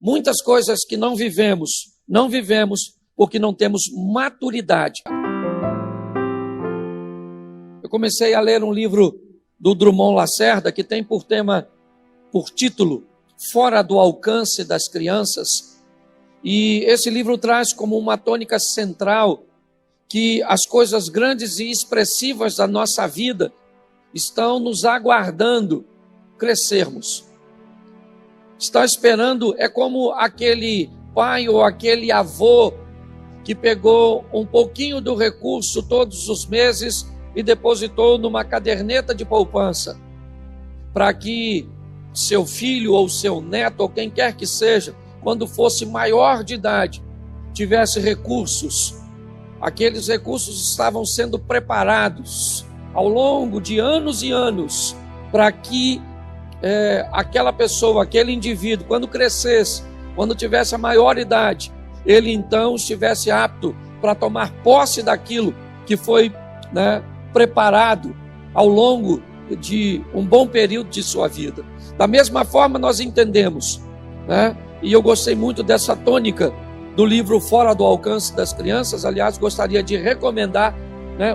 Muitas coisas que não vivemos porque não temos maturidade. Eu comecei a ler um livro do Drummond Lacerda que tem por título, Fora do Alcance das Crianças. E esse livro traz como uma tônica central que as coisas grandes e expressivas da nossa vida estão nos aguardando crescermos. Está esperando, é como aquele pai ou aquele avô que pegou um pouquinho do recurso todos os meses e depositou numa caderneta de poupança, para que seu filho ou seu neto, ou quem quer que seja, quando fosse maior de idade, tivesse recursos. Aqueles recursos estavam sendo preparados ao longo de anos e anos, para que aquela pessoa, aquele indivíduo, quando crescesse, quando tivesse a maior idade, ele então estivesse apto para tomar posse daquilo que foi preparado ao longo de um bom período de sua vida. Da mesma forma nós entendemos, e eu gostei muito dessa tônica do livro Fora do Alcance das Crianças. Aliás, gostaria de recomendar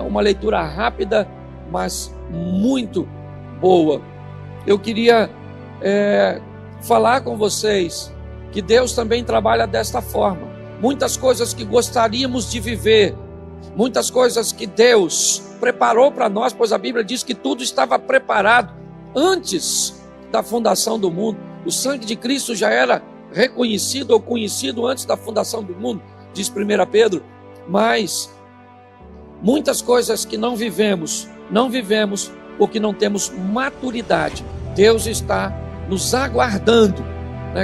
uma leitura rápida, mas muito boa. Eu queria falar com vocês que Deus também trabalha desta forma. Muitas coisas que gostaríamos de viver, muitas coisas que Deus preparou para nós, pois a Bíblia diz que tudo estava preparado antes da fundação do mundo. O sangue de Cristo já era reconhecido ou conhecido antes da fundação do mundo, diz 1 Pedro. Mas muitas coisas que não vivemos porque não temos maturidade. Deus está nos aguardando,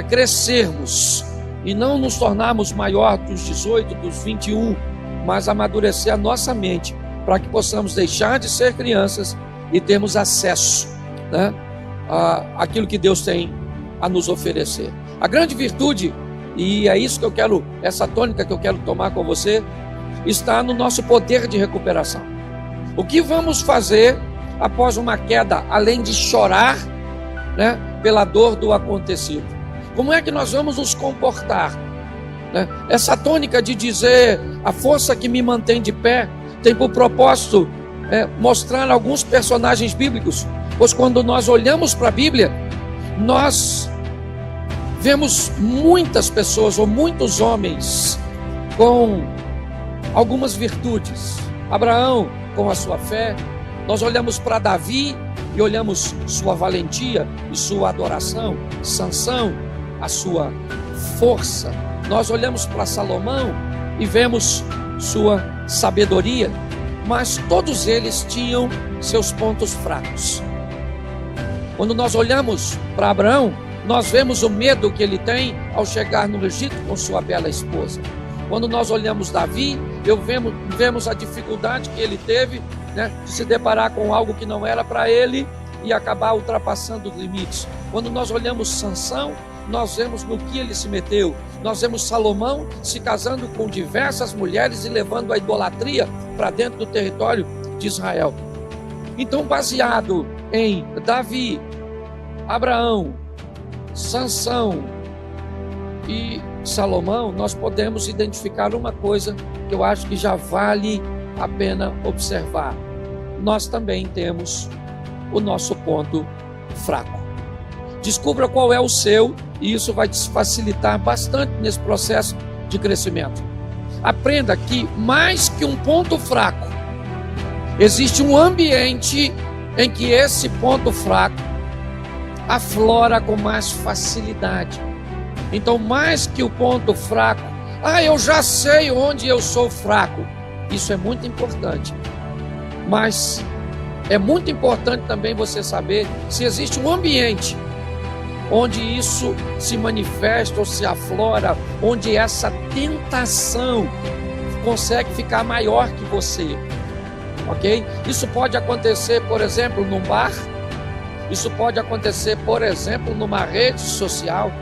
crescermos e não nos tornarmos maior dos 18, dos 21, mas amadurecer a nossa mente para que possamos deixar de ser crianças e termos acesso àquilo que Deus tem a nos oferecer. A grande virtude, e é isso que eu quero, essa tônica que eu quero tomar com você, está no nosso poder de recuperação. O que vamos fazer após uma queda, além de chorar pela dor do acontecido? Como é que nós vamos nos comportar? Essa tônica de dizer a força que me mantém de pé tem por propósito mostrar alguns personagens bíblicos, pois quando nós olhamos para a Bíblia, nós vemos muitas pessoas ou muitos homens com algumas virtudes. Abraão com a sua fé, nós olhamos para Davi e olhamos sua valentia e sua adoração. Sansão, a sua força. Nós olhamos para Salomão e vemos sua sabedoria, mas todos eles tinham seus pontos fracos. Quando nós olhamos para Abraão, nós vemos o medo que ele tem ao chegar no Egito com sua bela esposa. Quando nós olhamos Davi, vemos a dificuldade que ele teve de se deparar com algo que não era para ele e acabar ultrapassando os limites. Quando nós olhamos Sansão, nós vemos no que ele se meteu. Nós vemos Salomão se casando com diversas mulheres e levando a idolatria para dentro do território de Israel. Então, baseado em Davi, Abraão, Sansão e Salomão, nós podemos identificar uma coisa que eu acho que já vale a pena observar. Nós também temos o nosso ponto fraco. Descubra qual é o seu, e isso vai te facilitar bastante nesse processo de crescimento. Aprenda que mais que um ponto fraco, existe um ambiente em que esse ponto fraco aflora com mais facilidade. Então, mais que o ponto fraco, eu já sei onde eu sou fraco. Isso é muito importante. Mas é muito importante também você saber se existe um ambiente onde isso se manifesta ou se aflora, onde essa tentação consegue ficar maior que você. Ok? Isso pode acontecer, por exemplo, num bar. Isso pode acontecer, por exemplo, numa rede social.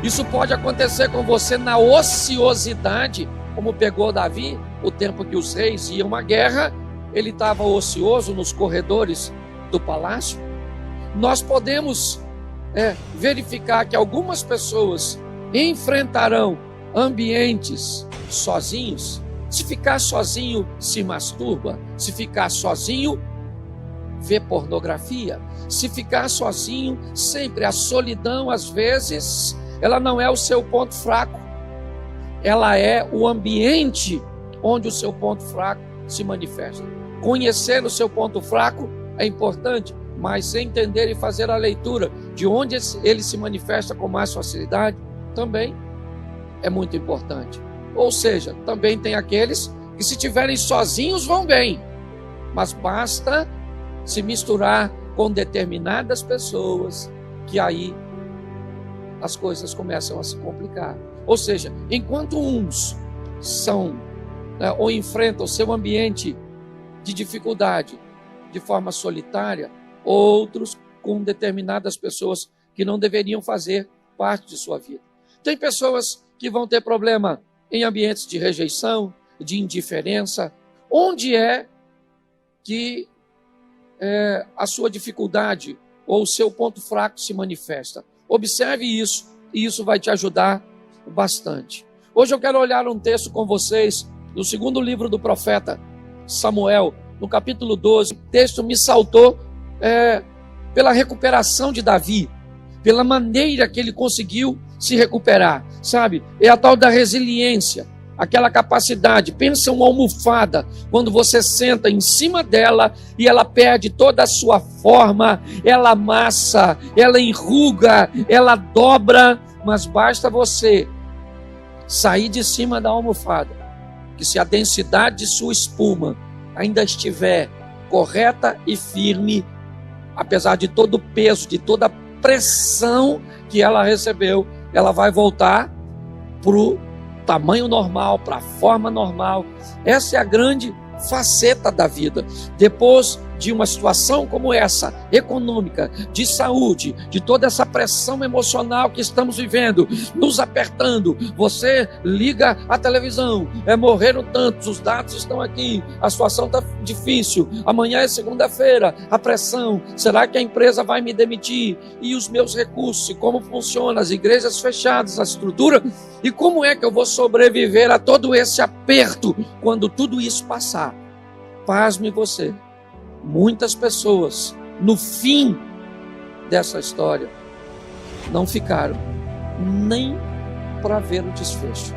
Isso pode acontecer com você na ociosidade, como pegou Davi, o tempo que os reis iam à guerra, ele estava ocioso nos corredores do palácio. Nós podemos verificar que algumas pessoas enfrentarão ambientes sozinhos. Se ficar sozinho, se masturba. Se ficar sozinho, vê pornografia. Se ficar sozinho, sempre a solidão, às vezes, ela não é o seu ponto fraco. Ela é o ambiente onde o seu ponto fraco se manifesta. Conhecer o seu ponto fraco é importante, mas entender e fazer a leitura de onde ele se manifesta com mais facilidade também é muito importante. Ou seja, também tem aqueles que, se estiverem sozinhos, vão bem, mas basta se misturar com determinadas pessoas que aí as coisas começam a se complicar. Ou seja, enquanto uns são ou enfrentam o seu ambiente de dificuldade de forma solitária, outros com determinadas pessoas que não deveriam fazer parte de sua vida. Tem pessoas que vão ter problema em ambientes de rejeição, de indiferença. Onde é que a sua dificuldade ou o seu ponto fraco se manifesta? Observe isso, e isso vai te ajudar bastante. Hoje eu quero olhar um texto com vocês do segundo livro do profeta Samuel, no capítulo 12. O texto me saltou pela recuperação de Davi, pela maneira que ele conseguiu se recuperar, sabe? É a tal da resiliência, aquela capacidade. Pensa uma almofada, quando você senta em cima dela e ela perde toda a sua forma, ela amassa, ela enruga, ela dobra, mas basta você sair de cima da almofada, que se a densidade de sua espuma ainda estiver correta e firme, apesar de todo o peso, de toda a pressão que ela recebeu, ela vai voltar para o tamanho normal, para a forma normal. Essa é a grande faceta da vida. Depois de uma situação como essa, econômica, de saúde, de toda essa pressão emocional que estamos vivendo, nos apertando, você liga a televisão, morreram tantos, os dados estão aqui, a situação está difícil, amanhã é segunda-feira, a pressão, será que a empresa vai me demitir? E os meus recursos, e como funciona, as igrejas fechadas, a estrutura, e como é que eu vou sobreviver a todo esse aperto quando tudo isso passar? Pasme você, muitas pessoas no fim dessa história não ficaram nem para ver o desfecho.